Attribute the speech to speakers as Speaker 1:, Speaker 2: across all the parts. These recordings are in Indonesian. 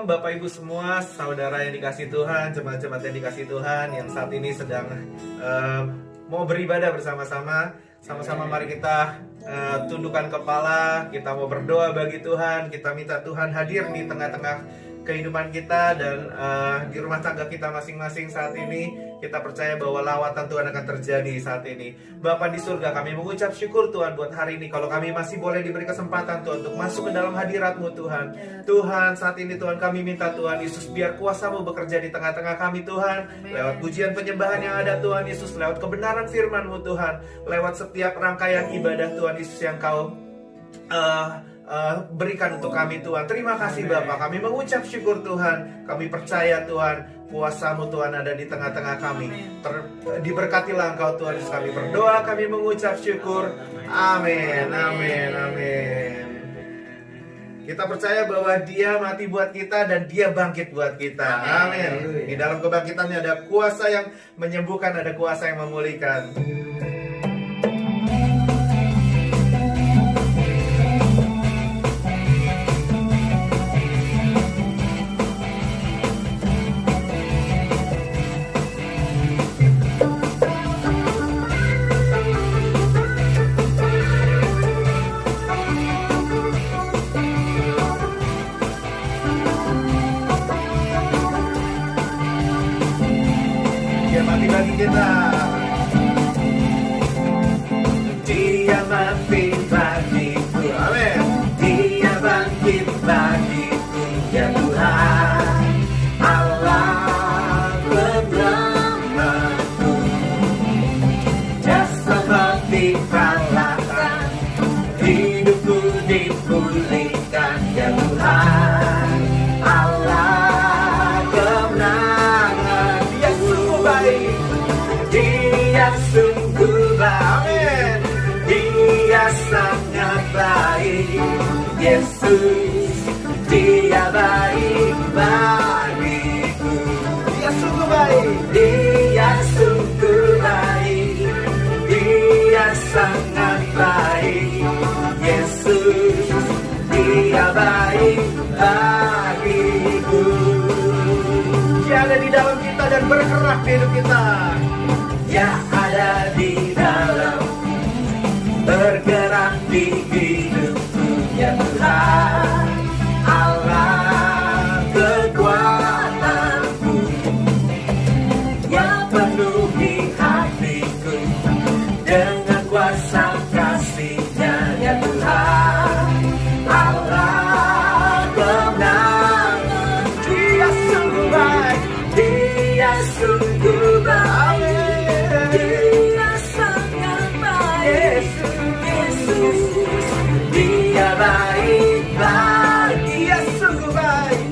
Speaker 1: Shalom Bapak Ibu semua, saudara yang dikasih Tuhan, jemaat-jemaat yang dikasih Tuhan yang saat ini sedang mau beribadah bersama-sama. Sama-sama mari kita tundukkan kepala, kita mau berdoa bagi Tuhan, kita minta Tuhan hadir di tengah-tengah kehidupan kita dan di rumah tangga kita masing-masing saat ini. Kita percaya bahwa lawatan Tuhan akan terjadi saat ini. Bapa di surga, kami mengucap syukur Tuhan buat hari ini. Kalau kami masih boleh diberi kesempatan Tuhan untuk masuk ke dalam hadirat-Mu Tuhan. Tuhan, saat ini Tuhan kami minta Tuhan Yesus biar kuasa-Mu bekerja di tengah-tengah kami Tuhan. Lewat pujian penyembahan yang ada Tuhan Yesus, lewat kebenaran firman-Mu Tuhan, lewat setiap rangkaian ibadah Tuhan Yesus yang Kau berikan untuk kami Tuhan. Terima kasih Bapak, kami mengucap syukur Tuhan. Kami percaya Tuhan, kuasa-Mu Tuhan ada di tengah-tengah kami. Diberkatilah Engkau Tuhan Yesus, kami berdoa, kami mengucap syukur. Amin, amin, amin. Kita percaya bahwa Dia mati buat kita dan Dia bangkit buat kita. Amin. Di dalam kebangkitannya ada kuasa yang menyembuhkan, ada kuasa yang memulihkan. Bagi kita, Dia mati bagiku, amin. Dia bangkit bagiku, ya Tuhan Allah bersamaku. Jasa mati kalahkan, hidupku dipulihkan, ya Tuhan Allah kemenangan. Dia sungguh baik, Dia sungguh baik, Dia sangat baik. Yesus, Dia baik bagiku. Dia sungguh baik, Dia sungguh baik, Dia sangat baik. Yesus, Dia baik bagiku. Dia ada di dalam kita dan bergerak di hidup kita. Dia ada di dalam, bergerak di hidupku, ya Tuhan Allah kekuatanku, yang penuhi hatiku dengan kuasa kasih-Nya, ya Tuhan Allah kemenangan. Dia sungguh baik, Dia sungguh baik, Dia sangat baik. Yesus, Dia baik baik, Dia sungguh baik,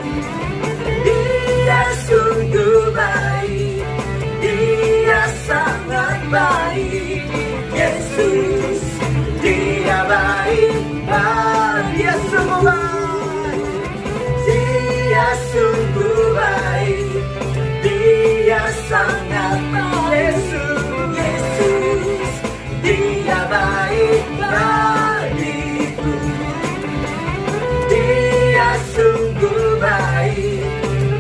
Speaker 1: Dia sungguh baik, Dia sangat baik. Yesus, Dia baik baik, Dia sungguh baik, Dia sungguh baik, Dia sangat baik. Yesus, Dia baik bagiku. Dia sungguh baik,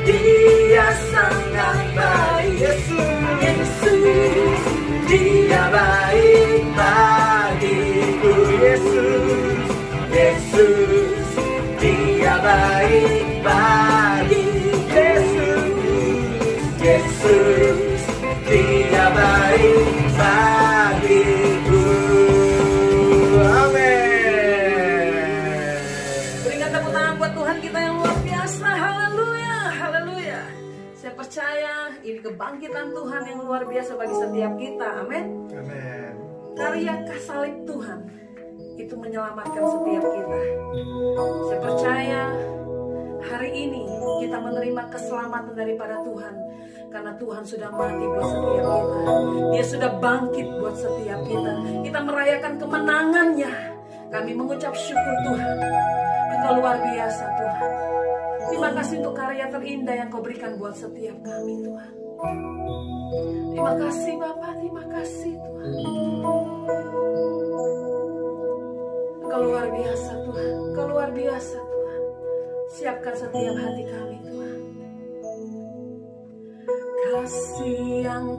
Speaker 1: Dia sangat baik. Yesus, Dia baik bagiku. Yesus, Yesus, Dia baik bagi. Yesus, Dia baik bagiku. Amin.
Speaker 2: Berikan tepuk tangan buat Tuhan kita yang luar biasa. Haleluya, haleluya. Saya percaya ini kebangkitan Tuhan yang luar biasa bagi setiap kita. Amin.
Speaker 1: Amin.
Speaker 2: Karya salib Tuhan itu menyelamatkan setiap kita. Saya percaya hari ini kita menerima keselamatan daripada Tuhan, karena Tuhan sudah mati buat setiap kita. Dia sudah bangkit buat setiap kita. Kita merayakan kemenangannya. Kami mengucap syukur Tuhan. Engkau luar biasa Tuhan. Terima kasih untuk karya terindah yang Kau berikan buat setiap kami Tuhan. Terima kasih Bapa, terima kasih Tuhan. Engkau luar biasa Tuhan, Engkau luar biasa Tuhan. Siapkan setiap hati kami, Tuhan. Kasih yang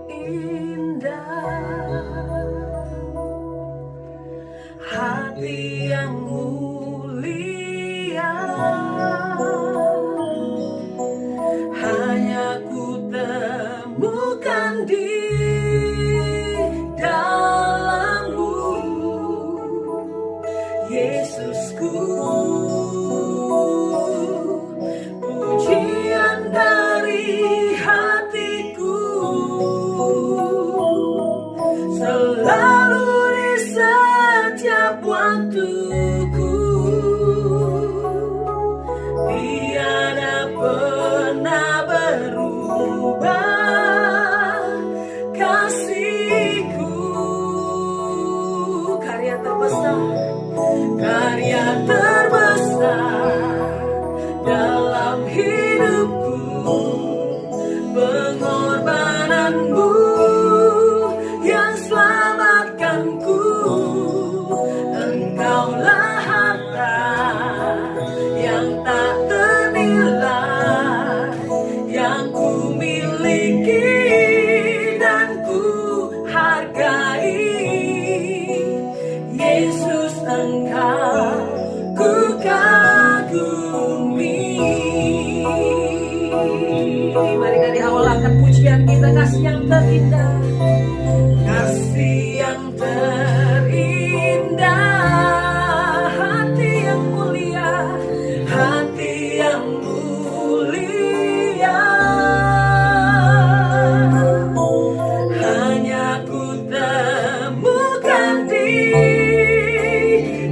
Speaker 2: terindah, hati yang mulia, hanya ku temukan di dalam-Mu, Yesusku. Pujian dari hatiku selalu di setiap waktuku, tiada pernah berubah kasihku. Karya terbesar dalam hidupku, pengorbananmu yang selamatkanku. Engkaulah harta yang tak ternilai, yang ku miliki dan ku hargai. Yesus, Engkau ku kagumi. Mari dari awal angkat pujian kita, kasih yang terindah, kasih yang terindah, hati yang mulia, hati yang mulia, hanya ku temukan di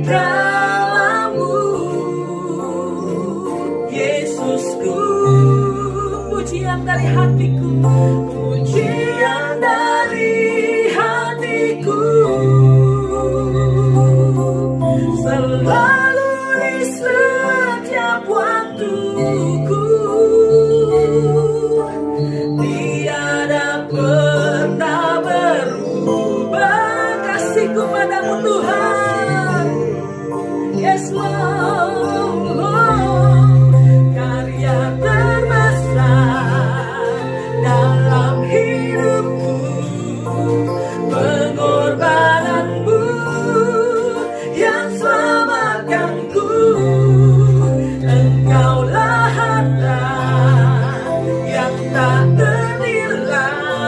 Speaker 2: dalam-Mu, Yesusku. Pujian dari hatiku, pujian dari hatiku, selalu di setiap waktuku, tiada pernah berubah kasihku padamu, Tuhan. Yes, Lord. Karya terbesar dalam hidupku, pengorbananmu yang selamatkanku. Engkaulah harta yang tak ternilai,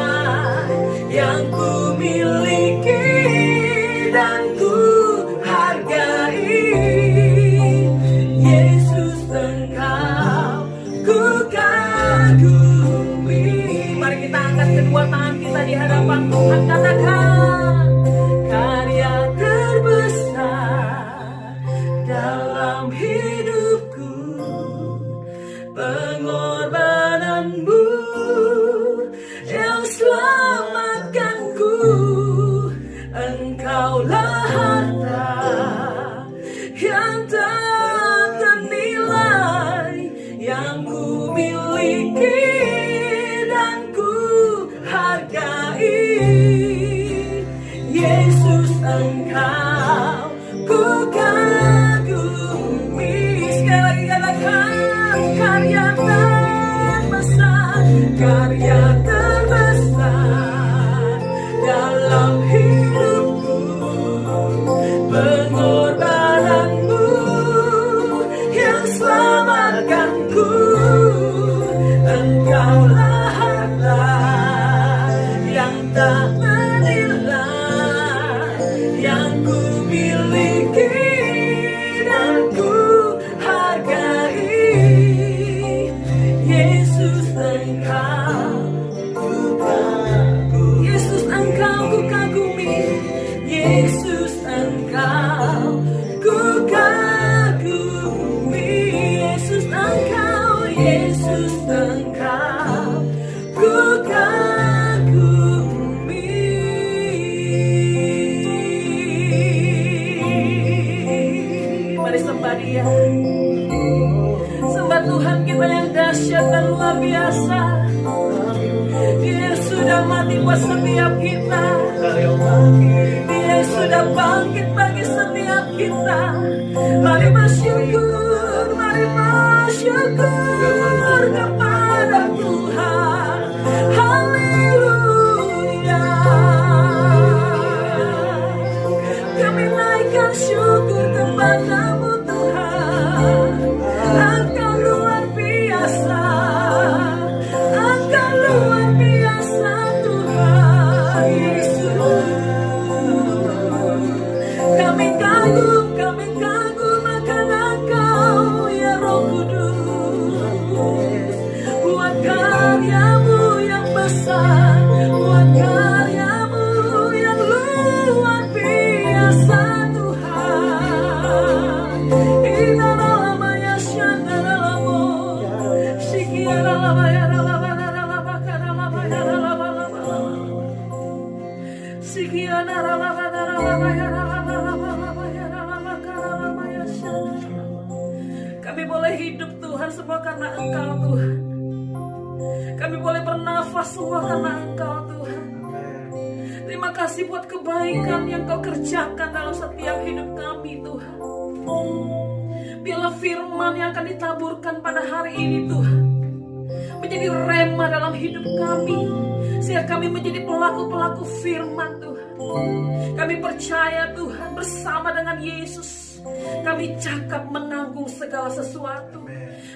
Speaker 2: yang ku miliki dan ku hargai. Yesus, Engkau ku kagumi. Mari kita angkat kedua tangan kita di hadapan Tuhan, katakan, karya terbesar dalam hidupku, pengorbananmu yang selamatkanku. Engkaulah harta yang tak ternilai, yang ku miliki dan ku hargai. Yesus, Engkau ku kagumi. Sekali lagi katakan, karya terbesar, karya terbesar dalam hidupku, pengorbananmu yang selamatkanku. Engkaulah harta yang tak ternilai, yang ku miliki dan ku hargai. Yesus, Engkau ku kagumi. Yesus, Engkau ku kagumi. Yesus, Engkau ku kagumi. Yesus, Engkau, Yesus, Engkau ku kagumi. Mari sembah Dia, sembah Tuhan kita yang dahsyat dan luar biasa. Dia sudah mati buat setiap kita, Dia sudah bangkit bagi setiap kita. Mari bersyukur, mari Kami boleh hidup Tuhan semua karena Engkau Tuhan. Kami boleh bernafas semua karena Engkau Tuhan. Terima kasih buat kebaikan yang Kau kerjakan dalam setiap hidup kami Tuhan. Biarlah firman yang akan ditaburkan pada hari ini Tuhan menjadi rema dalam hidup kami, sehingga kami menjadi pelaku-pelaku firman Tuhan. Kami percaya Tuhan bersama dengan Yesus kami cakap menanggung segala sesuatu.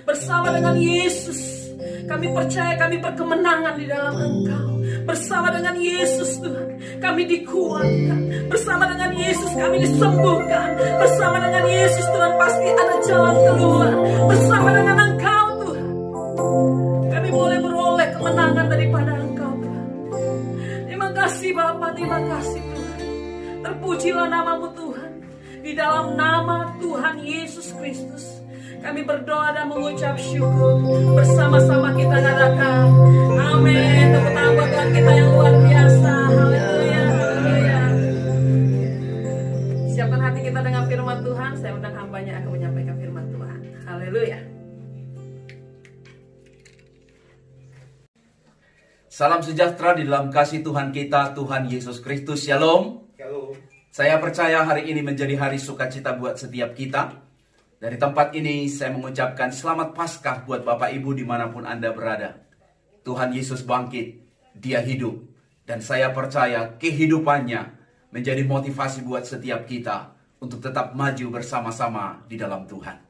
Speaker 2: Bersama dengan Yesus kami percaya kami berkemenangan di dalam Engkau. Bersama dengan Yesus Tuhan kami dikuatkan. Bersama dengan Yesus kami disembuhkan. Bersama dengan Yesus Tuhan pasti ada jalan keluar. Bersama dengan Engkau Tuhan kami boleh beroleh kemenangan daripada Engkau Tuhan. Terima kasih Bapa, terima kasih Tuhan. Terpujilah namamu Tuhan. Di dalam nama Tuhan Yesus Kristus kami berdoa dan mengucap syukur. Bersama-sama kita katakan amin. Tepuk tangan buat Tuhan kita yang luar biasa. Haleluya, haleluya. Siapkan hati kita dengan firman Tuhan. Saya undang hambanya akan menyampaikan firman Tuhan. Haleluya.
Speaker 3: Salam sejahtera di dalam kasih Tuhan kita, Tuhan Yesus Kristus. Shalom. Saya percaya hari ini menjadi hari sukacita buat setiap kita. Dari tempat ini saya mengucapkan selamat Paskah buat Bapak Ibu dimanapun Anda berada. Tuhan Yesus bangkit, Dia hidup. Dan saya percaya kehidupannya menjadi motivasi buat setiap kita untuk tetap maju bersama-sama di dalam Tuhan.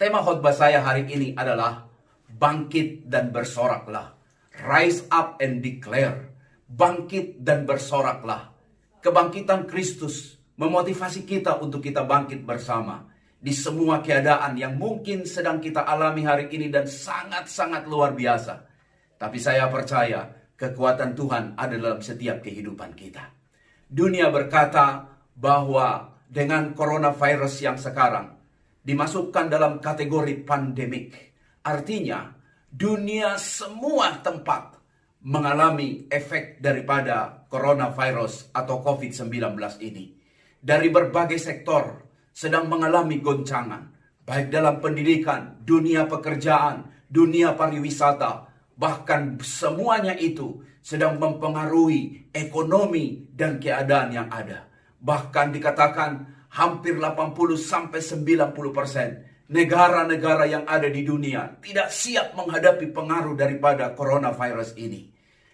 Speaker 3: Tema khotbah saya hari ini adalah bangkit dan bersoraklah. Rise up and declare. Bangkit dan bersoraklah. Kebangkitan Kristus memotivasi kita untuk kita bangkit bersama di semua keadaan yang mungkin sedang kita alami hari ini dan sangat-sangat luar biasa. Tapi saya percaya kekuatan Tuhan ada dalam setiap kehidupan kita. Dunia berkata bahwa dengan coronavirus yang sekarang dimasukkan dalam kategori pandemik. Artinya dunia semua tempat mengalami efek daripada coronavirus atau COVID-19 ini. Dari berbagai sektor sedang mengalami goncangan. Baik dalam pendidikan, dunia pekerjaan, dunia pariwisata. Bahkan semuanya itu sedang mempengaruhi ekonomi dan keadaan yang ada. Bahkan dikatakan hampir 80-90% negara-negara yang ada di dunia tidak siap menghadapi pengaruh daripada coronavirus ini.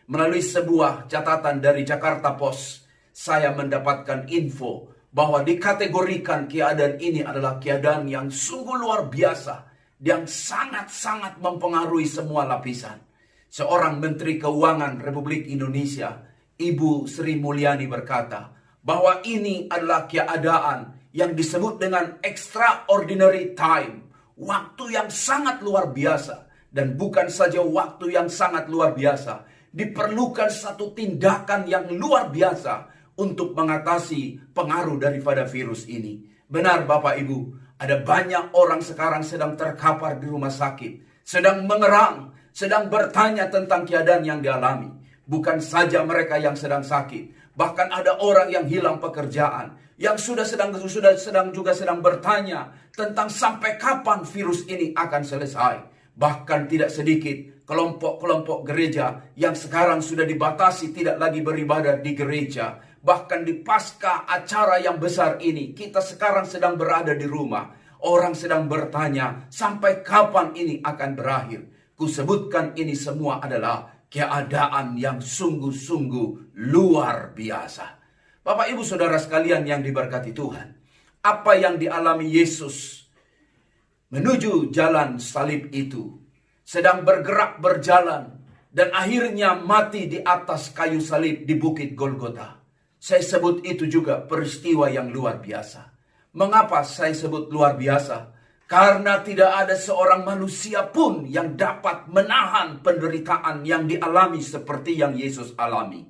Speaker 3: Melalui sebuah catatan dari Jakarta Post, saya mendapatkan info bahwa dikategorikan keadaan ini adalah keadaan yang sungguh luar biasa, yang sangat-sangat mempengaruhi semua lapisan. Seorang Menteri Keuangan Republik Indonesia, Ibu Sri Mulyani berkata bahwa ini adalah keadaan yang disebut dengan extraordinary time, waktu yang sangat luar biasa. Dan bukan saja waktu yang sangat luar biasa, diperlukan satu tindakan yang luar biasa untuk mengatasi pengaruh daripada virus ini. Benar Bapak Ibu, ada banyak orang sekarang sedang terkapar di rumah sakit, sedang mengerang, sedang bertanya tentang keadaan yang dialami. Bukan saja mereka yang sedang sakit, bahkan ada orang yang hilang pekerjaan, yang sedang bertanya tentang sampai kapan virus ini akan selesai. Bahkan tidak sedikit kelompok-kelompok gereja yang sekarang sudah dibatasi tidak lagi beribadah di gereja. Bahkan di pasca acara yang besar ini, kita sekarang sedang berada di rumah. Orang sedang bertanya, sampai kapan ini akan berakhir? Kusebutkan ini semua adalah keadaan yang sungguh-sungguh luar biasa. Bapak Ibu Saudara sekalian yang diberkati Tuhan, apa yang dialami Yesus menuju jalan salib itu, sedang bergerak berjalan, dan akhirnya mati di atas kayu salib di Bukit Golgota. Saya sebut itu juga peristiwa yang luar biasa. Mengapa saya sebut luar biasa? Karena tidak ada seorang manusia pun yang dapat menahan penderitaan yang dialami seperti yang Yesus alami.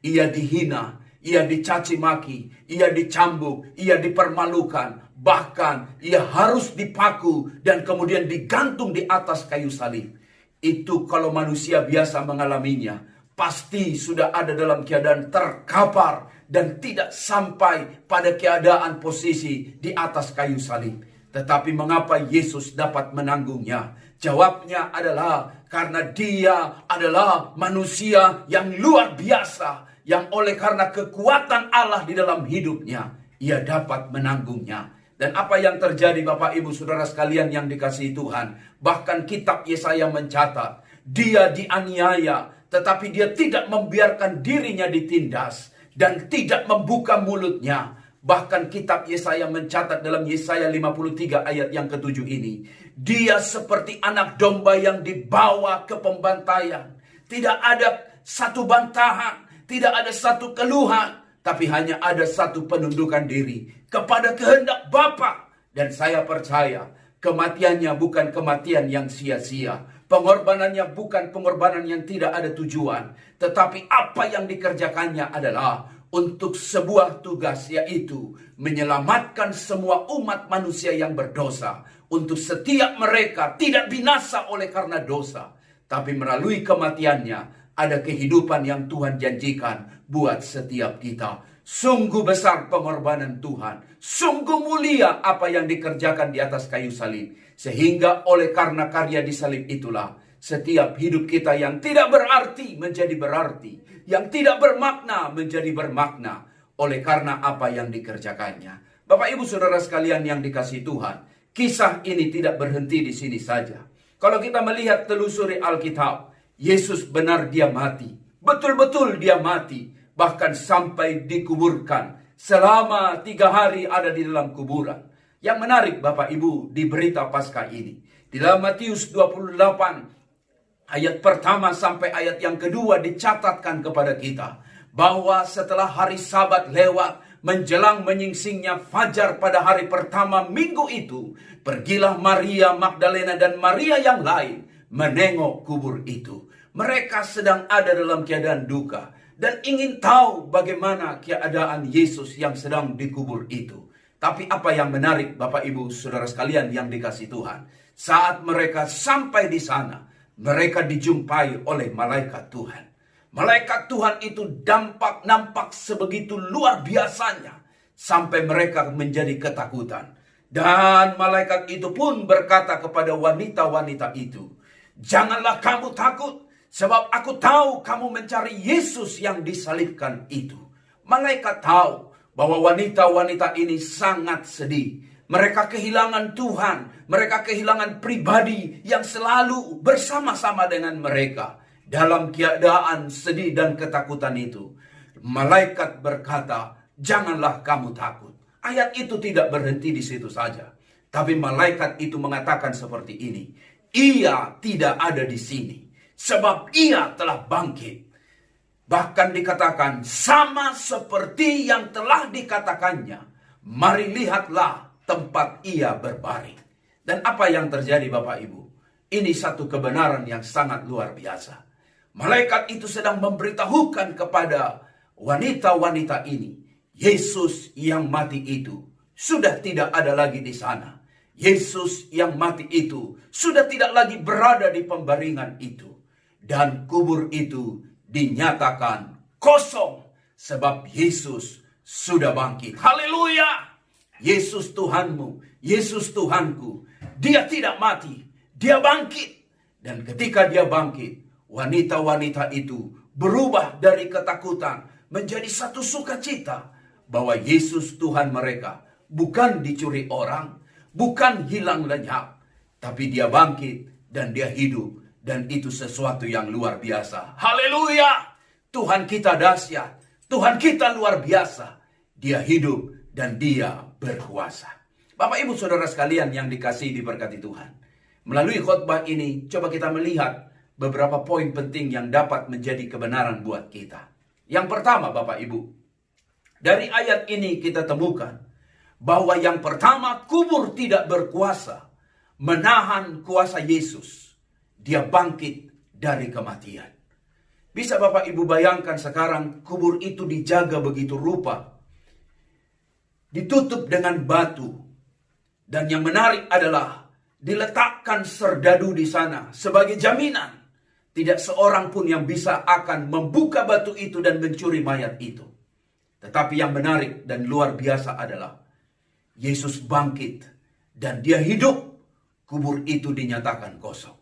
Speaker 3: Ia dihina, ia dicaci maki, ia dicambuk, ia dipermalukan. Bahkan ia harus dipaku dan kemudian digantung di atas kayu salib. Itu kalau manusia biasa mengalaminya. pasti sudah ada dalam keadaan terkapar dan tidak sampai pada keadaan posisi di atas kayu salib. Tetapi mengapa Yesus dapat menanggungnya? Jawabnya adalah karena dia adalah manusia yang luar biasa, yang oleh karena kekuatan Allah di dalam hidupnya, ia dapat menanggungnya. Dan apa yang terjadi Bapak Ibu Saudara sekalian yang dikasihi Tuhan, bahkan kitab Yesaya mencatat, dia dianiaya, tetapi dia tidak membiarkan dirinya ditindas dan tidak membuka mulutnya. Bahkan kitab Yesaya mencatat dalam Yesaya 53 ayat yang ke-7 ini, dia seperti anak domba yang dibawa ke pembantaian. Tidak ada satu bantahan, tidak ada satu keluhan, tapi hanya ada satu penundukan diri kepada kehendak Bapa. Dan saya percaya kematiannya bukan kematian yang sia-sia. Pengorbanannya bukan pengorbanan yang tidak ada tujuan. Tetapi apa yang dikerjakannya adalah untuk sebuah tugas, yaitu menyelamatkan semua umat manusia yang berdosa. Untuk setiap mereka tidak binasa oleh karena dosa, tapi melalui kematiannya ada kehidupan yang Tuhan janjikan buat setiap kita. Sungguh besar pengorbanan Tuhan. Sungguh mulia apa yang dikerjakan di atas kayu salib. Sehingga oleh karena karya di salib itulah, setiap hidup kita yang tidak berarti menjadi berarti. Yang tidak bermakna menjadi bermakna. Oleh karena apa yang dikerjakannya. Bapak Ibu Saudara sekalian yang dikasihi Tuhan, kisah ini tidak berhenti di sini saja. Kalau kita melihat telusuri Alkitab, Yesus benar dia mati. Betul-betul dia mati. Bahkan sampai dikuburkan. Selama 3 hari ada di dalam kuburan. Yang menarik Bapak Ibu di berita Paskah ini, di dalam Matius 28 ayat pertama sampai ayat yang kedua dicatatkan kepada kita bahwa setelah hari Sabat lewat, menjelang menyingsingnya fajar pada hari pertama minggu itu, pergilah Maria Magdalena dan Maria yang lain menengok kubur itu. Mereka sedang ada dalam keadaan duka dan ingin tahu bagaimana keadaan Yesus yang sedang dikubur itu. Tapi apa yang menarik Bapak Ibu Saudara sekalian yang dikasihi Tuhan, saat mereka sampai di sana, mereka dijumpai oleh malaikat Tuhan. Malaikat Tuhan itu nampak sebegitu luar biasanya, sampai mereka menjadi ketakutan. Dan malaikat itu pun berkata kepada wanita-wanita itu, "Janganlah kamu takut, sebab aku tahu kamu mencari Yesus yang disalibkan itu." Malaikat tahu bahwa wanita-wanita ini sangat sedih. Mereka kehilangan Tuhan. Mereka kehilangan pribadi yang selalu bersama-sama dengan mereka. Dalam keadaan sedih dan ketakutan itu, malaikat berkata, "Janganlah kamu takut." Ayat itu tidak berhenti di situ saja. Tapi malaikat itu mengatakan seperti ini, "Ia tidak ada di sini, sebab ia telah bangkit." Bahkan dikatakan, sama seperti yang telah dikatakannya, "Mari lihatlah tempat ia berbaring." Dan apa yang terjadi Bapak Ibu? Ini satu kebenaran yang sangat luar biasa. Malaikat itu sedang memberitahukan kepada wanita-wanita ini, Yesus yang mati itu sudah tidak ada lagi di sana. Yesus yang mati itu sudah tidak lagi berada di pembaringan itu. Dan kubur itu dinyatakan kosong, sebab Yesus sudah bangkit. Haleluya! Yesus Tuhanmu, Yesus Tuhanku, dia tidak mati, dia bangkit. Dan ketika dia bangkit, wanita-wanita itu berubah dari ketakutan menjadi satu sukacita bahwa Yesus Tuhan mereka bukan dicuri orang, bukan hilang lenyap, tapi dia bangkit dan dia hidup. Dan itu sesuatu yang luar biasa. Haleluya! Tuhan kita dahsyat. Tuhan kita luar biasa. Dia hidup dan dia berkuasa. Bapak Ibu Saudara sekalian yang dikasihi diberkati Tuhan. Melalui khotbah ini, coba kita melihat beberapa poin penting yang dapat menjadi kebenaran buat kita. Yang pertama Bapak Ibu, dari ayat ini kita temukan bahwa yang pertama, kubur tidak berkuasa menahan kuasa Yesus. Dia bangkit dari kematian. Bisa Bapak Ibu bayangkan sekarang kubur itu dijaga begitu rupa. Ditutup dengan batu. Dan yang menarik adalah diletakkan serdadu di sana sebagai jaminan. Tidak seorang pun yang bisa akan membuka batu itu dan mencuri mayat itu. Tetapi yang menarik dan luar biasa adalah Yesus bangkit dan dia hidup. Kubur itu dinyatakan kosong.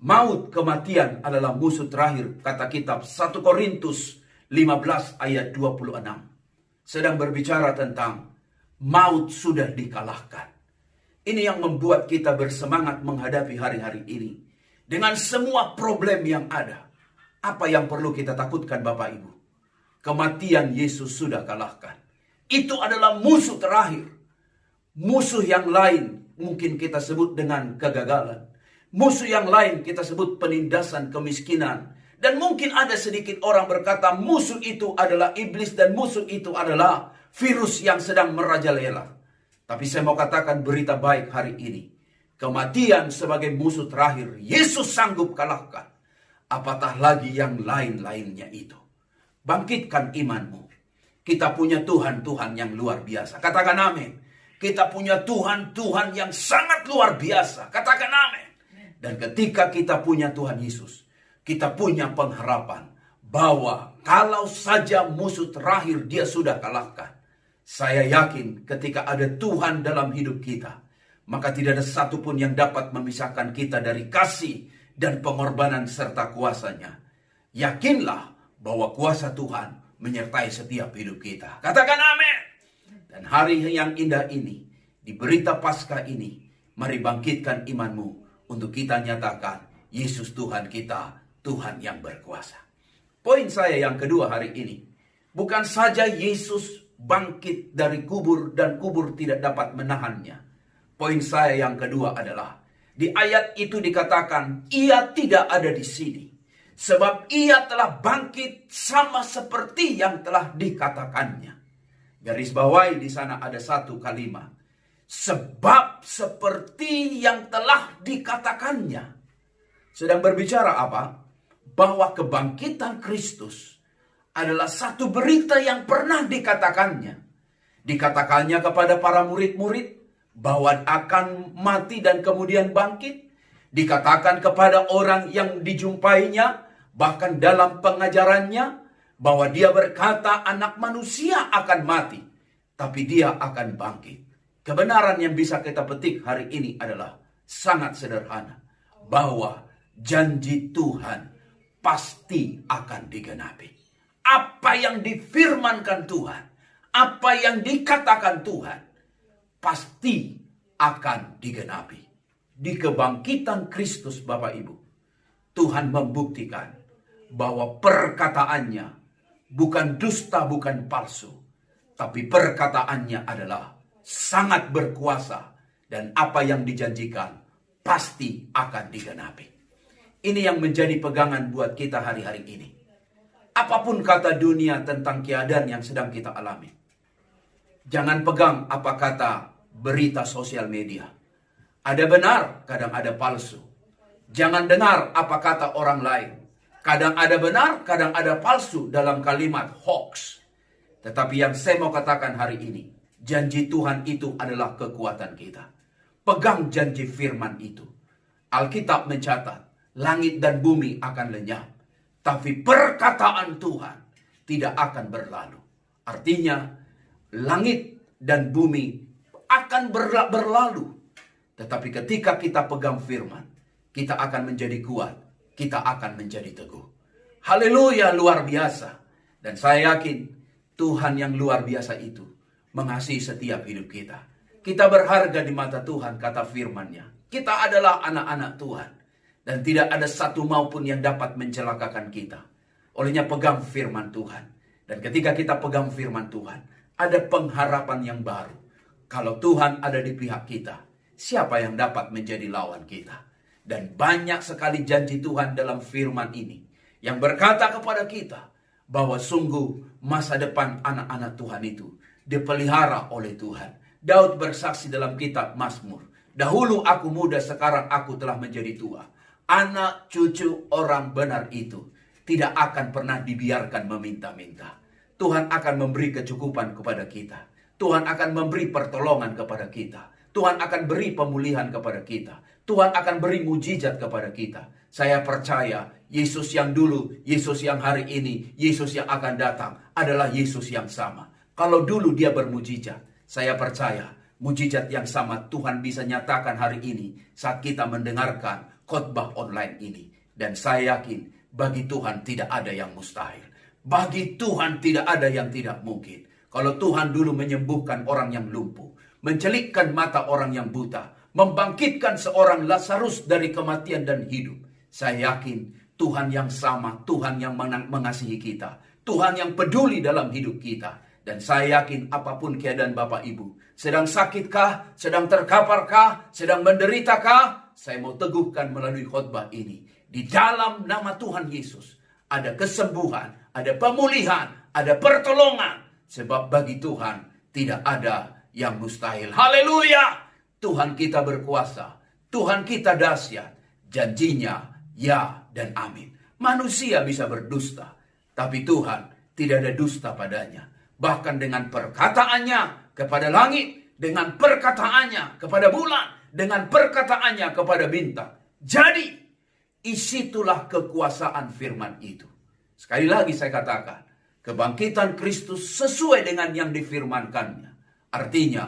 Speaker 3: Maut, kematian adalah musuh terakhir, kata kitab 1 Korintus 15 ayat 26. Sedang berbicara tentang maut sudah dikalahkan. Ini yang membuat kita bersemangat menghadapi hari-hari ini. Dengan semua problem yang ada. Apa yang perlu kita takutkan Bapak Ibu? Kematian Yesus sudah kalahkan. Itu adalah musuh terakhir. Musuh yang lain mungkin kita sebut dengan kegagalan. Musuh yang lain kita sebut penindasan, kemiskinan. Dan mungkin ada sedikit orang berkata musuh itu adalah iblis dan musuh itu adalah virus yang sedang merajalela. Tapi saya mau katakan berita baik hari ini. Kematian sebagai musuh terakhir, Yesus sanggup kalahkan. Apatah lagi yang lain-lainnya itu. Bangkitkan imanmu. Kita punya Tuhan yang luar biasa. Katakan amin. Kita punya Tuhan yang sangat luar biasa. Katakan amin. Dan ketika kita punya Tuhan Yesus, kita punya pengharapan bahwa kalau saja musuh terakhir dia sudah kalahkan. Saya yakin ketika ada Tuhan dalam hidup kita, maka tidak ada satupun yang dapat memisahkan kita dari kasih dan pengorbanan serta kuasanya. Yakinlah bahwa kuasa Tuhan menyertai setiap hidup kita. Katakan amin. Dan hari yang indah ini, di berita Paskah ini, mari bangkitkan imanmu untuk kita nyatakan Yesus Tuhan kita, Tuhan yang berkuasa. Poin saya yang kedua hari ini, bukan saja Yesus bangkit dari kubur dan kubur tidak dapat menahannya. Poin saya yang kedua adalah, di ayat itu dikatakan, ia tidak ada di sini. Sebab ia telah bangkit sama seperti yang telah dikatakannya. Garis bawahi di sana ada satu kalimat. Sebab seperti yang telah dikatakannya. Sedang berbicara apa? Bahwa kebangkitan Kristus adalah satu berita yang pernah dikatakannya. Dikatakannya kepada para murid-murid bahwa akan mati dan kemudian bangkit. Dikatakan kepada orang yang dijumpainya, bahkan dalam pengajarannya, bahwa dia berkata anak manusia akan mati, tapi dia akan bangkit. Kebenaran yang bisa kita petik hari ini adalah sangat sederhana. Bahwa janji Tuhan pasti akan digenapi. Apa yang difirmankan Tuhan, apa yang dikatakan Tuhan, pasti akan digenapi. Di kebangkitan Kristus Bapak Ibu, Tuhan membuktikan bahwa perkataannya bukan dusta, bukan palsu, tapi perkataannya adalah sangat berkuasa dan apa yang dijanjikan pasti akan digenapi. Ini yang menjadi pegangan buat kita hari-hari ini. Apapun kata dunia tentang keadaan yang sedang kita alami, jangan pegang apa kata berita sosial media. Ada benar, kadang ada palsu. Jangan dengar apa kata orang lain. Kadang ada benar, kadang ada palsu dalam kalimat hoax. Tetapi yang saya mau katakan hari ini, janji Tuhan itu adalah kekuatan kita. Pegang janji firman itu. Alkitab mencatat, langit dan bumi akan lenyap, tapi perkataan Tuhan tidak akan berlalu. Artinya, langit dan bumi akan berlalu. Tetapi ketika kita pegang firman, kita akan menjadi kuat. Kita akan menjadi teguh. Haleluya, luar biasa. Dan saya yakin Tuhan yang luar biasa itu mengasihi setiap hidup kita. Kita berharga di mata Tuhan, kata firman-Nya. Kita adalah anak-anak Tuhan. Dan tidak ada satu maupun yang dapat mencelakakan kita. Olehnya pegang firman Tuhan. Dan ketika kita pegang firman Tuhan, ada pengharapan yang baru. Kalau Tuhan ada di pihak kita, siapa yang dapat menjadi lawan kita? Dan banyak sekali janji Tuhan dalam firman ini yang berkata kepada kita bahwa sungguh masa depan anak-anak Tuhan itu dipelihara oleh Tuhan. Daud bersaksi dalam kitab Mazmur, dahulu aku muda, sekarang aku telah menjadi tua. Anak cucu orang benar itu tidak akan pernah dibiarkan meminta-minta. Tuhan akan memberi kecukupan kepada kita. Tuhan akan memberi pertolongan kepada kita. Tuhan akan beri pemulihan kepada kita. Tuhan akan beri mujizat kepada kita. Saya percaya Yesus yang dulu, Yesus yang hari ini, Yesus yang akan datang adalah Yesus yang sama. Kalau dulu dia bermujizat, saya percaya mujizat yang sama Tuhan bisa nyatakan hari ini saat kita mendengarkan khotbah online ini. Dan saya yakin bagi Tuhan tidak ada yang mustahil. Bagi Tuhan tidak ada yang tidak mungkin. Kalau Tuhan dulu menyembuhkan orang yang lumpuh, mencelikkan mata orang yang buta, membangkitkan seorang Lazarus dari kematian dan hidup, saya yakin Tuhan yang sama, Tuhan yang mengasihi kita, Tuhan yang peduli dalam hidup kita. Dan saya yakin apapun keadaan Bapak Ibu, sedang sakitkah, sedang terkaparkah, sedang menderitakah, saya mau teguhkan melalui khotbah ini, di dalam nama Tuhan Yesus ada kesembuhan, ada pemulihan, ada pertolongan. Sebab bagi Tuhan tidak ada yang mustahil. Haleluya! Tuhan kita berkuasa, Tuhan kita dahsyat, janjinya ya dan amin. Manusia bisa berdusta, tapi Tuhan tidak ada dusta padanya. Bahkan dengan perkataannya kepada langit, dengan perkataannya kepada bulan, dengan perkataannya kepada bintang. Jadi, isitulah kekuasaan firman itu. Sekali lagi saya katakan, kebangkitan Kristus sesuai dengan yang difirmankannya. Artinya,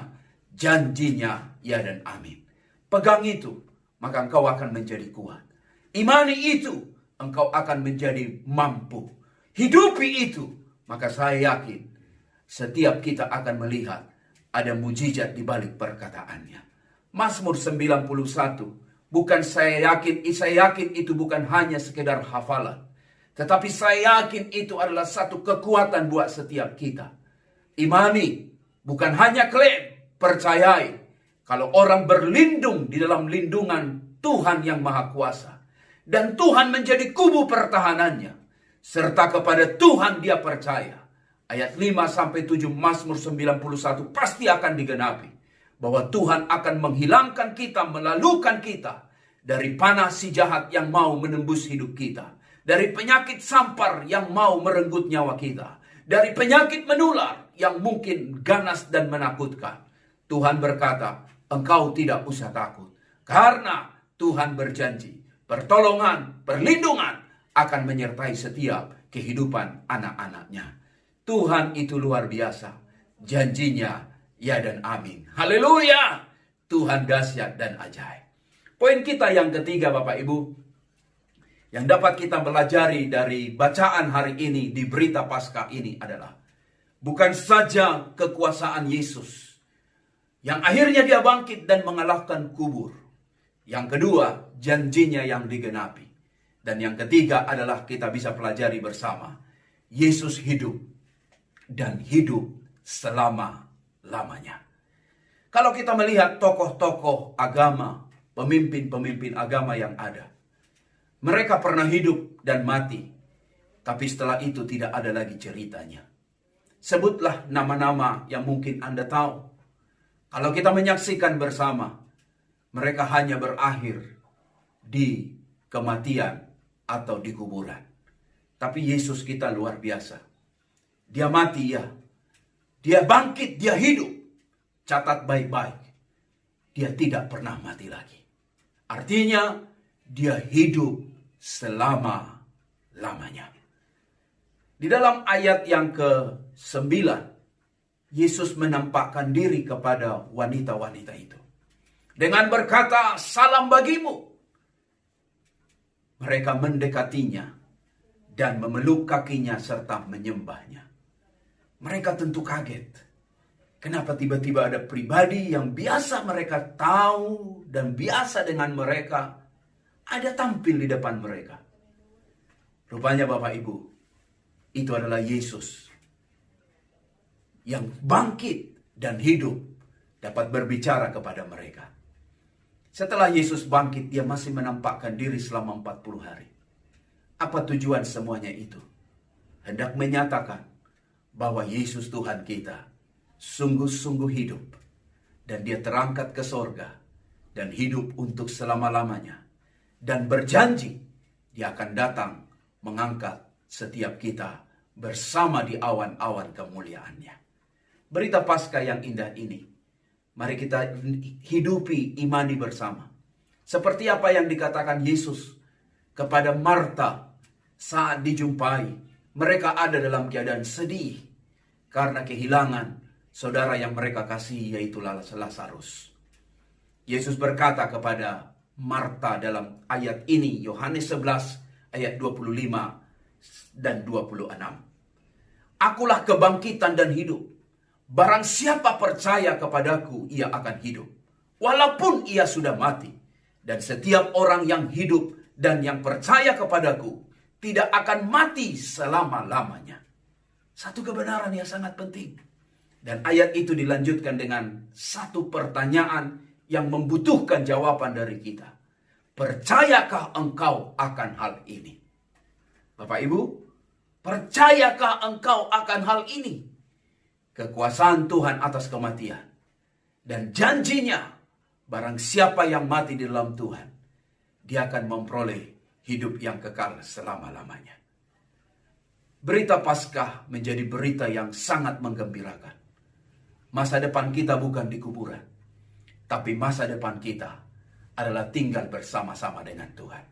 Speaker 3: janjinya ya dan amin. Pegang itu, maka engkau akan menjadi kuat. Imani itu, engkau akan menjadi mampu. Hidupi itu, maka saya yakin setiap kita akan melihat ada mujizat di balik perkataannya. Mazmur 91, bukan saya yakin itu bukan hanya sekedar hafalan. Tetapi saya yakin itu adalah satu kekuatan buat setiap kita. Imani, bukan hanya klaim, percayai. Kalau orang berlindung di dalam lindungan Tuhan yang Maha Kuasa. Dan Tuhan menjadi kubu pertahanannya. Serta kepada Tuhan dia percaya. Ayat 5-7 Mazmur 91 pasti akan digenapi. Bahwa Tuhan akan menghilangkan kita, melalukan kita. Dari panah si jahat yang mau menembus hidup kita. Dari penyakit sampar yang mau merenggut nyawa kita. Dari penyakit menular yang mungkin ganas dan menakutkan. Tuhan berkata, engkau tidak usah takut. Karena Tuhan berjanji, pertolongan, perlindungan akan menyertai setiap kehidupan anak-anaknya. Tuhan itu luar biasa. Janjinya ya dan amin. Haleluya. Tuhan dahsyat dan ajaib. Poin kita yang ketiga Bapak Ibu, yang dapat kita pelajari dari bacaan hari ini di berita Paskah ini adalah bukan saja kekuasaan Yesus yang akhirnya dia bangkit dan mengalahkan kubur. Yang kedua, janjinya yang digenapi. Dan yang ketiga adalah kita bisa pelajari bersama. Yesus hidup dan hidup selama-lamanya. Kalau kita melihat tokoh-tokoh agama, pemimpin-pemimpin agama yang ada, mereka pernah hidup dan mati, tapi setelah itu tidak ada lagi ceritanya. Sebutlah nama-nama yang mungkin Anda tahu. Kalau kita menyaksikan bersama, mereka hanya berakhir di kematian atau di kuburan. Tapi Yesus kita luar biasa. Dia mati ya. Dia bangkit, dia hidup. Catat baik-baik. Dia tidak pernah mati lagi. Artinya, dia hidup selama-lamanya. Di dalam ayat yang ke-9, Yesus menampakkan diri kepada wanita-wanita itu. Dengan berkata, salam bagimu. Mereka mendekatinya dan memeluk kakinya serta menyembahnya. Mereka tentu kaget. Kenapa tiba-tiba ada pribadi yang biasa mereka tahu dan biasa dengan mereka ada tampil di depan mereka. Rupanya Bapak Ibu, itu adalah Yesus yang bangkit dan hidup dapat berbicara kepada mereka. Setelah Yesus bangkit, dia masih menampakkan diri selama 40 hari. Apa tujuan semuanya itu? Hendak menyatakan bahwa Yesus Tuhan kita sungguh-sungguh hidup. Dan dia terangkat ke sorga dan hidup untuk selama-lamanya. Dan berjanji dia akan datang mengangkat setiap kita bersama di awan-awan kemuliaannya. Berita Paskah yang indah ini, mari kita hidupi, imani bersama. Seperti apa yang dikatakan Yesus kepada Marta saat dijumpai, mereka ada dalam keadaan sedih karena kehilangan saudara yang mereka kasihi, yaitu Lazarus. Yesus berkata kepada Marta dalam ayat ini, Yohanes 11 ayat 25 dan 26. Akulah kebangkitan dan hidup. Barang siapa percaya kepadaku, ia akan hidup, walaupun ia sudah mati. Dan setiap orang yang hidup dan yang percaya kepadaku tidak akan mati selama-lamanya. Satu kebenaran yang sangat penting. Dan ayat itu dilanjutkan dengan satu pertanyaan yang membutuhkan jawaban dari kita. Percayakah engkau akan hal ini? Bapak Ibu, percayakah engkau akan hal ini? Kekuasaan Tuhan atas kematian. Dan janjinya, barang siapa yang mati di dalam Tuhan, dia akan memperoleh hidup yang kekal selama-lamanya. Berita Paskah menjadi berita yang sangat menggembirakan. Masa depan kita bukan di kuburan, tapi masa depan kita adalah tinggal bersama-sama dengan Tuhan.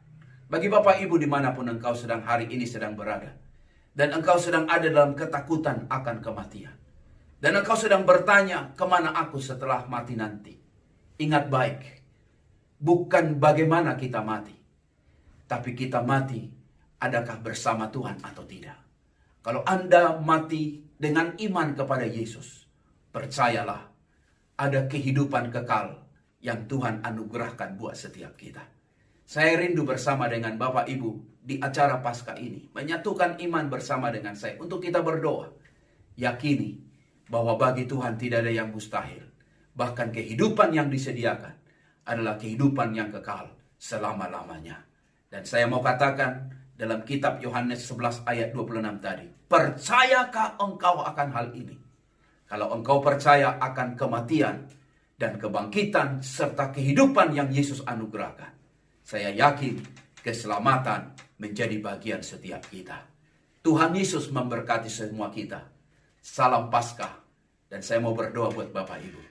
Speaker 3: Bagi Bapak Ibu dimanapun engkau sedang hari ini sedang berada, dan engkau sedang ada dalam ketakutan akan kematian, dan engkau sedang bertanya, kemana aku setelah mati nanti? Ingat baik, bukan bagaimana kita mati, tapi kita mati adakah bersama Tuhan atau tidak. Kalau Anda mati dengan iman kepada Yesus, percayalah ada kehidupan kekal yang Tuhan anugerahkan buat setiap kita. Saya rindu bersama dengan Bapak Ibu di acara Paskah ini, menyatukan iman bersama dengan saya untuk kita berdoa. Yakini bahwa bagi Tuhan tidak ada yang mustahil. Bahkan kehidupan yang disediakan adalah kehidupan yang kekal selama-lamanya. Dan saya mau katakan dalam kitab Yohanes 11 ayat 26 tadi, percayakah engkau akan hal ini? Kalau engkau percaya akan kematian dan kebangkitan serta kehidupan yang Yesus anugerahkan, saya yakin keselamatan menjadi bagian setiap kita. Tuhan Yesus memberkati semua kita. Salam Paskah. Dan saya mau berdoa buat Bapak Ibu.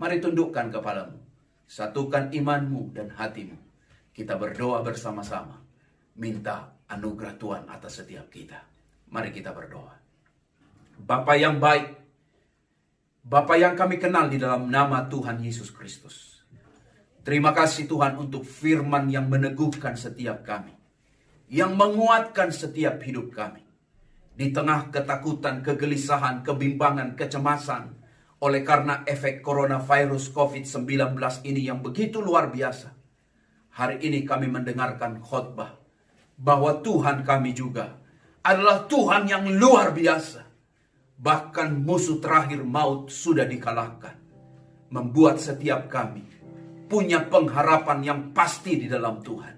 Speaker 3: Mari tundukkan kepalamu, satukan imanmu dan hatimu. Kita berdoa bersama-sama, minta anugerah Tuhan atas setiap kita. Mari kita berdoa. Bapa yang baik, Bapa yang kami kenal di dalam nama Tuhan Yesus Kristus. Terima kasih Tuhan untuk firman yang meneguhkan setiap kami, yang menguatkan setiap hidup kami. Di tengah ketakutan, kegelisahan, kebimbangan, kecemasan, oleh karena efek coronavirus COVID-19 ini yang begitu luar biasa. Hari ini kami mendengarkan khotbah bahwa Tuhan kami juga adalah Tuhan yang luar biasa. Bahkan musuh terakhir maut sudah dikalahkan. Membuat setiap kami punya pengharapan yang pasti di dalam Tuhan.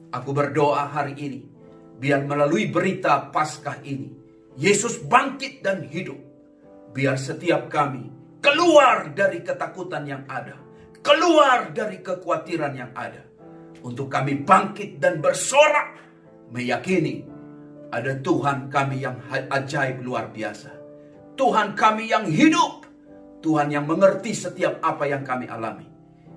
Speaker 3: Aku berdoa hari ini, biar melalui berita Paskah ini, Yesus bangkit dan hidup. Biar setiap kami keluar dari ketakutan yang ada, keluar dari kekhawatiran yang ada, untuk kami bangkit dan bersorak, meyakini ada Tuhan kami yang ajaib luar biasa. Tuhan kami yang hidup, Tuhan yang mengerti setiap apa yang kami alami.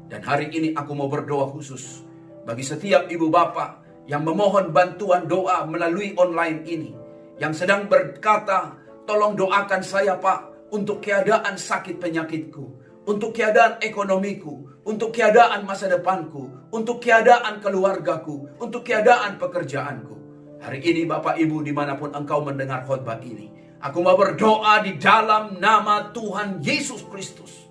Speaker 3: Dan hari ini aku mau berdoa khusus bagi setiap ibu bapak yang memohon bantuan doa melalui online ini, yang sedang berkata, tolong doakan saya Pak, untuk keadaan sakit penyakitku, untuk keadaan ekonomiku, untuk keadaan masa depanku, untuk keadaan keluargaku, untuk keadaan pekerjaanku. Hari ini Bapak Ibu dimanapun engkau mendengar khotbah ini, aku mau berdoa di dalam nama Tuhan Yesus Kristus.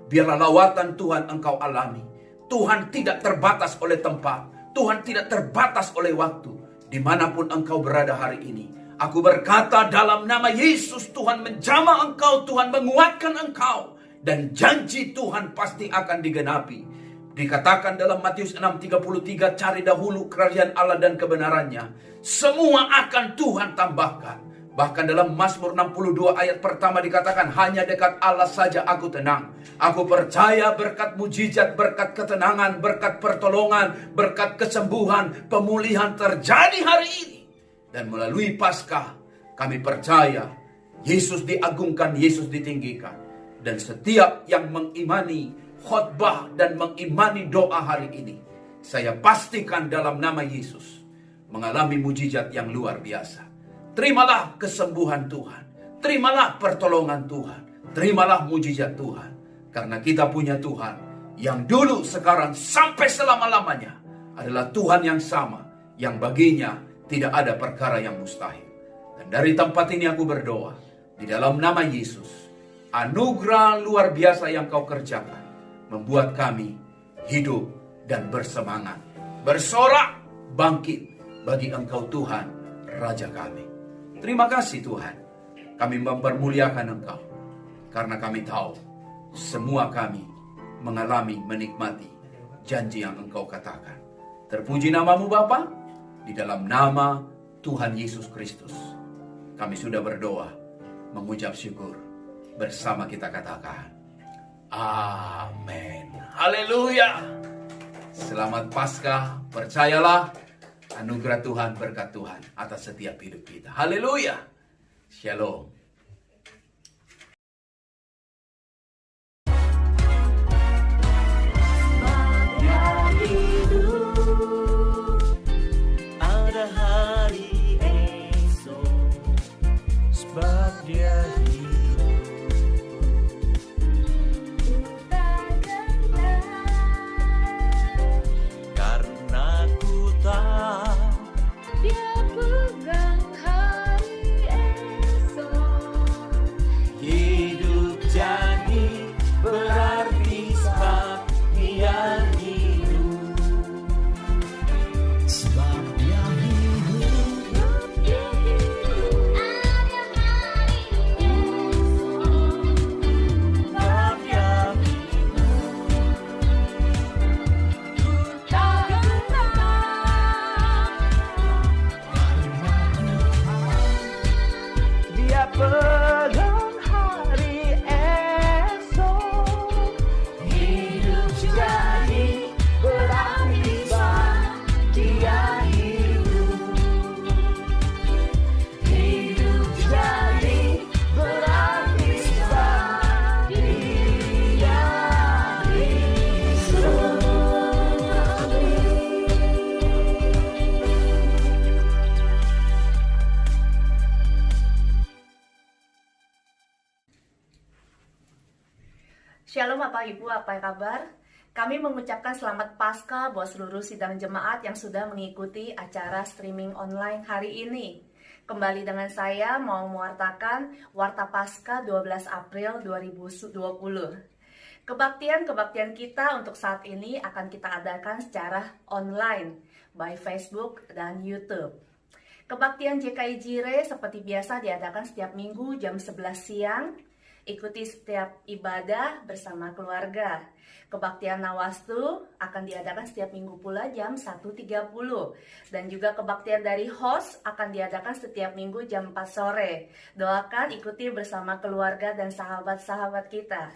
Speaker 3: Biarlah lawatan Tuhan engkau alami. Tuhan tidak terbatas oleh tempat, Tuhan tidak terbatas oleh waktu. Dimanapun engkau berada hari ini, aku berkata dalam nama Yesus, Tuhan menjamah engkau, Tuhan menguatkan engkau. Dan janji Tuhan pasti akan digenapi. Dikatakan dalam Matius 6:33, cari dahulu kerajaan Allah dan kebenarannya, semua akan Tuhan tambahkan. Bahkan dalam Mazmur 62 ayat pertama dikatakan, hanya dekat Allah saja aku tenang. Aku percaya berkat mujizat, berkat ketenangan, berkat pertolongan, berkat kesembuhan, pemulihan terjadi hari ini. Dan melalui Paskah, kami percaya Yesus diagungkan, Yesus ditinggikan. Dan setiap yang mengimani khotbah dan mengimani doa hari ini, saya pastikan dalam nama Yesus, mengalami mujizat yang luar biasa. Terimalah kesembuhan Tuhan. Terimalah pertolongan Tuhan. Terimalah mujizat Tuhan. Karena kita punya Tuhan yang dulu, sekarang, sampai selama-lamanya adalah Tuhan yang sama, yang baginya tidak ada perkara yang mustahil. Dan dari tempat ini aku berdoa, di dalam nama Yesus, anugerah luar biasa yang kau kerjakan membuat kami hidup dan bersemangat, bersorak, bangkit bagi Engkau Tuhan, Raja kami. Terima kasih Tuhan, kami mempermuliakan Engkau, karena kami tahu semua kami mengalami, menikmati janji yang Engkau katakan. Terpuji namamu Bapa, di dalam nama Tuhan Yesus Kristus. Kami sudah berdoa, mengucap syukur. Bersama kita katakan, amin. Haleluya. Selamat Paskah, percayalah anugerah Tuhan, berkat Tuhan atas setiap hidup kita. Haleluya. Shalom.
Speaker 4: Ada hari esok, sebab dia hidup. Karena ku tahu
Speaker 5: Dia pegang hari esok.
Speaker 4: hidup jadi berarti sebab dia hidup. Sebab dia hidup.
Speaker 5: Dia hidup. Ada hari esok.
Speaker 4: Sebab dia
Speaker 5: Ku takkan
Speaker 4: Dia pegang hari esok. Hidup jadi berarti sebab dia hidup. Hidup jadi berarti sebab dia hidup.
Speaker 6: Shalom Bapak Ibu, apa kabar? Kami mengucapkan selamat Paskah buat seluruh sidang jemaat yang sudah mengikuti acara streaming online hari ini. Kembali dengan saya mau mewartakan Warta Paskah 12 April 2020. Kebaktian-kebaktian kita untuk saat ini akan kita adakan secara online by Facebook dan YouTube. Kebaktian JKI Jire seperti biasa diadakan setiap minggu jam 11 siang. Ikuti setiap ibadah bersama keluarga. Kebaktian Nawastu akan diadakan setiap minggu pula jam 1.30. Dan juga kebaktian dari host akan diadakan setiap minggu jam 4 sore. Doakan ikuti bersama keluarga dan sahabat-sahabat kita.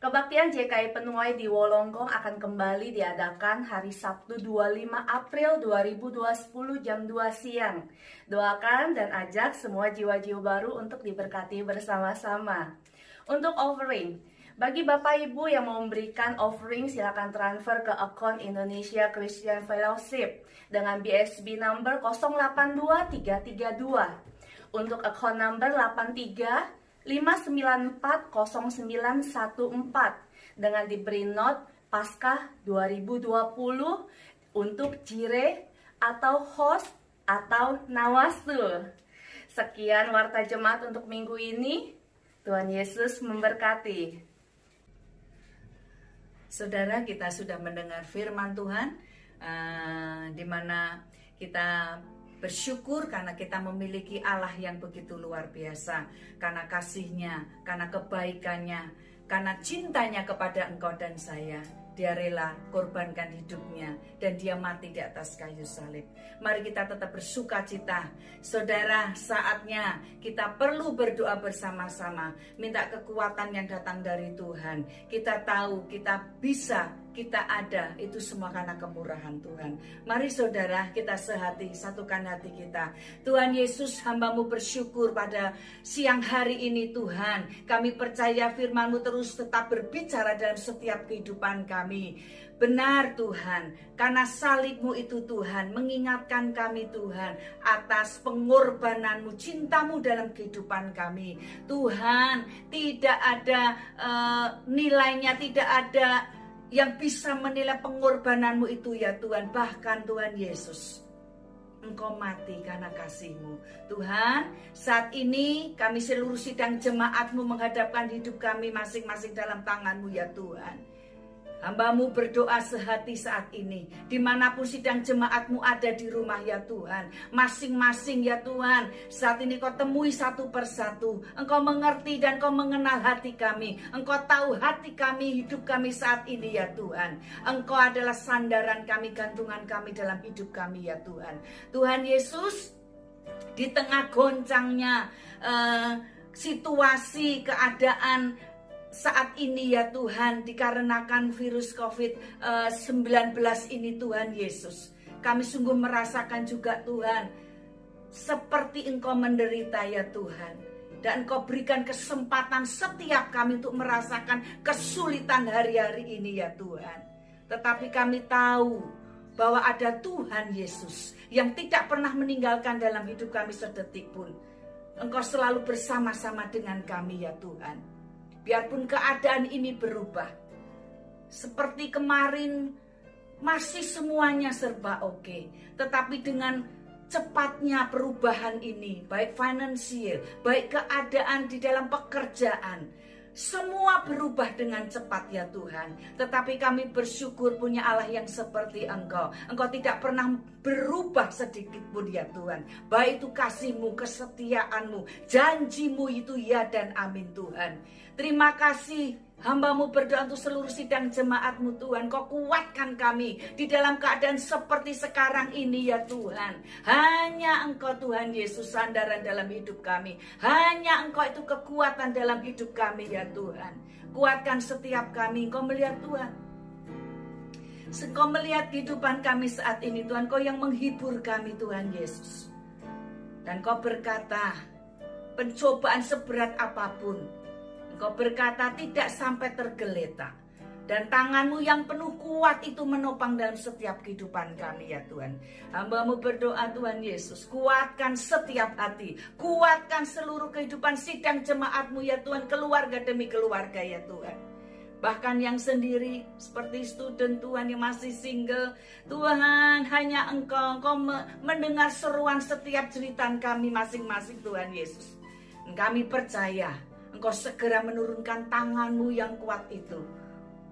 Speaker 6: Kebaktian JKI Penuai di Wolonggong akan kembali diadakan hari Sabtu 25 April 2020 jam 2 siang. Doakan dan ajak semua jiwa-jiwa baru untuk diberkati bersama-sama. Untuk offering, bagi Bapak Ibu yang mau memberikan offering, silakan transfer ke akun Indonesia Christian Fellowship dengan BSB number 082332. Untuk akun number 8359400914 dengan diberi note Paskah 2020 untuk Jire atau host atau Nawastu. Sekian Warta Jemaat untuk minggu ini. Tuhan Yesus memberkati.
Speaker 7: Saudara, kita sudah mendengar firman Tuhan, di mana kita bersyukur karena kita memiliki Allah yang begitu luar biasa, karena kasih-Nya, karena kebaikannya, karena cintanya kepada engkau dan saya. Dia rela korbankan hidupnya dan dia mati di atas kayu salib. Mari kita tetap bersuka cita. Saudara, saatnya kita perlu berdoa bersama-sama, minta kekuatan yang datang dari Tuhan. Kita tahu kita bisa kita ada, itu semua karena kemurahan Tuhan. Mari saudara, kita sehati, satukan hati kita. Tuhan Yesus, hamba-Mu bersyukur pada siang hari ini Tuhan. Kami percaya firman-Mu terus tetap berbicara dalam setiap kehidupan kami. Benar Tuhan, karena salib-Mu itu Tuhan mengingatkan kami Tuhan atas pengorbanan-Mu, cinta-Mu dalam kehidupan kami. Tuhan, tidak ada nilainya, tidak ada yang bisa menilai pengorbanan-Mu itu ya Tuhan. Bahkan Tuhan Yesus, Engkau mati karena kasih-Mu. Tuhan, saat ini kami seluruh sidang jemaat-Mu menghadapkan hidup kami masing-masing dalam tangan-Mu ya Tuhan. Hamba-Mu berdoa sehati saat ini, dimanapun sidang jemaat-Mu ada di rumah ya Tuhan, masing-masing ya Tuhan, saat ini Kau temui satu persatu. Engkau mengerti dan Kau mengenal hati kami. Engkau tahu hati kami, hidup kami saat ini ya Tuhan. Engkau adalah sandaran kami, gantungan kami dalam hidup kami ya Tuhan. Tuhan Yesus, di tengah goncangnya situasi, keadaan saat ini ya Tuhan, dikarenakan virus COVID-19 ini Tuhan Yesus, kami sungguh merasakan juga Tuhan, seperti Engkau menderita ya Tuhan. Dan Engkau berikan kesempatan setiap kami untuk merasakan kesulitan hari-hari ini ya Tuhan. Tetapi kami tahu bahwa ada Tuhan Yesus yang tidak pernah meninggalkan dalam hidup kami sedetik pun. Engkau selalu bersama-sama dengan kami ya Tuhan. Biarpun keadaan ini berubah, seperti kemarin masih semuanya serba oke, tetapi dengan cepatnya perubahan ini, baik finansial, baik keadaan di dalam pekerjaan, semua berubah dengan cepat ya Tuhan. Tetapi kami bersyukur punya Allah yang seperti Engkau. Engkau tidak pernah berubah sedikit pun ya Tuhan. Baik itu kasih-Mu, kesetiaan-Mu, janji-Mu itu ya dan amin Tuhan. Terima kasih, hamba-Mu berdoa untuk seluruh sidang jemaat-Mu Tuhan. Kau kuatkan kami di dalam keadaan seperti sekarang ini ya Tuhan. Hanya Engkau Tuhan Yesus sandaran dalam hidup kami. Hanya Engkau itu kekuatan dalam hidup kami ya Tuhan. Kuatkan setiap kami. Engkau melihat Tuhan, Engkau melihat kehidupan kami saat ini Tuhan. Kau yang menghibur kami Tuhan Yesus. Dan Kau berkata, pencobaan seberat apapun, Engkau berkata tidak sampai tergeletak. Dan tangan-Mu yang penuh kuat itu menopang dalam setiap kehidupan kami ya Tuhan. Hamba-Mu berdoa Tuhan Yesus, kuatkan setiap hati, kuatkan seluruh kehidupan sidang jemaat-Mu ya Tuhan, keluarga demi keluarga ya Tuhan. Bahkan yang sendiri seperti student Tuhan yang masih single, Tuhan hanya Engkau mendengar seruan setiap jeritan kami masing-masing Tuhan Yesus. Dan kami percaya Engkau segera menurunkan tangan-Mu yang kuat itu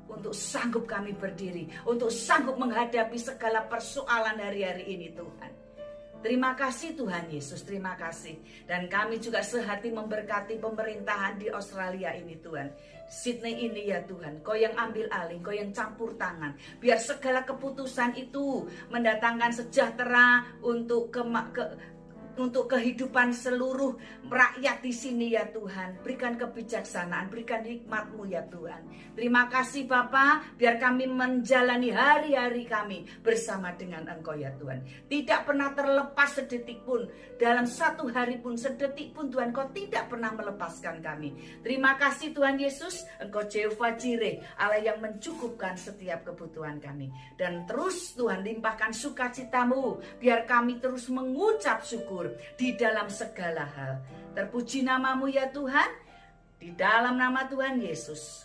Speaker 7: untuk sanggup kami berdiri, untuk sanggup menghadapi segala persoalan hari-hari ini Tuhan. Terima kasih Tuhan Yesus, terima kasih. Dan kami juga sehati memberkati pemerintahan di Australia ini Tuhan. Sydney ini ya Tuhan, Kau yang ambil alih, Kau yang campur tangan. Biar segala keputusan itu mendatangkan sejahtera untuk untuk kehidupan seluruh rakyat di sini ya Tuhan. Berikan kebijaksanaan, berikan hikmat-Mu ya Tuhan. Terima kasih Bapa, biar kami menjalani hari-hari kami bersama dengan Engkau ya Tuhan. Tidak pernah terlepas sedetik pun, dalam satu hari pun, sedetik pun Tuhan, Kau tidak pernah melepaskan kami. Terima kasih Tuhan Yesus, Engkau Jehovah Jireh, Allah yang mencukupkan setiap kebutuhan kami. Dan terus Tuhan limpahkan sukacita-Mu, biar kami terus mengucap syukur di dalam segala hal. Terpuji nama-Mu ya Tuhan. Di dalam nama Tuhan Yesus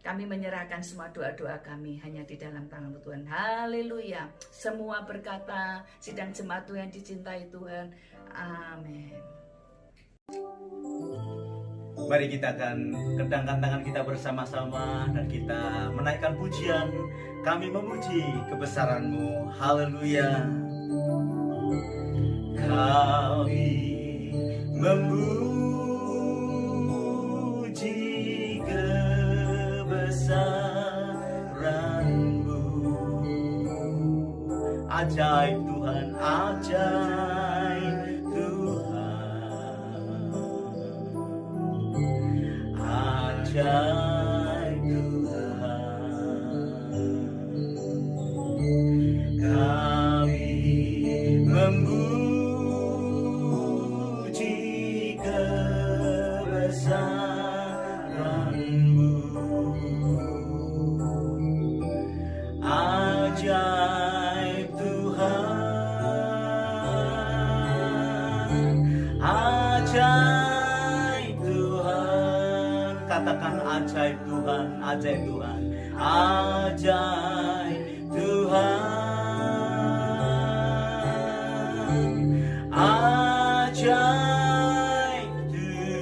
Speaker 7: kami menyerahkan semua doa-doa kami hanya di dalam tangan-Mu Tuhan. Haleluya. Semua berkata sidang jemaat Tuhan dicintai Tuhan. Amin.
Speaker 8: Mari kita akan kedangkan tangan kita bersama-sama dan kita menaikkan pujian. Kami memuji kebesaran-Mu. Haleluya. Kami memuji kebesaran-Mu. Ajaib Tuhan, ajaib Tuhan, ajaib Tuhan. kebesaran-Mu. Ajaib Tuhan, ajaib Tuhan. Katakan ajaib Tuhan, ajaib Tuhan, ajaib Tuhan, ajaib Tuhan.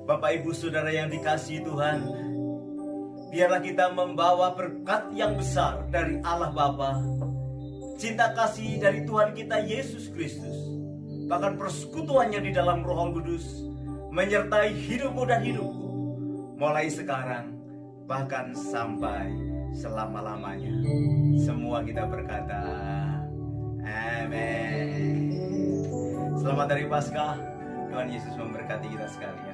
Speaker 8: Bapak Ibu Saudara yang dikasihi Tuhan, biarlah kita membawa berkat yang besar dari Allah Bapa, cinta kasih dari Tuhan kita Yesus Kristus, bahkan persekutuannya di dalam Roh Kudus menyertai hidupmu dan hidupku, mulai sekarang bahkan sampai selama-lamanya. Semua kita berkata amin. Selamat hari Paskah. Tuhan Yesus memberkati kita sekalian.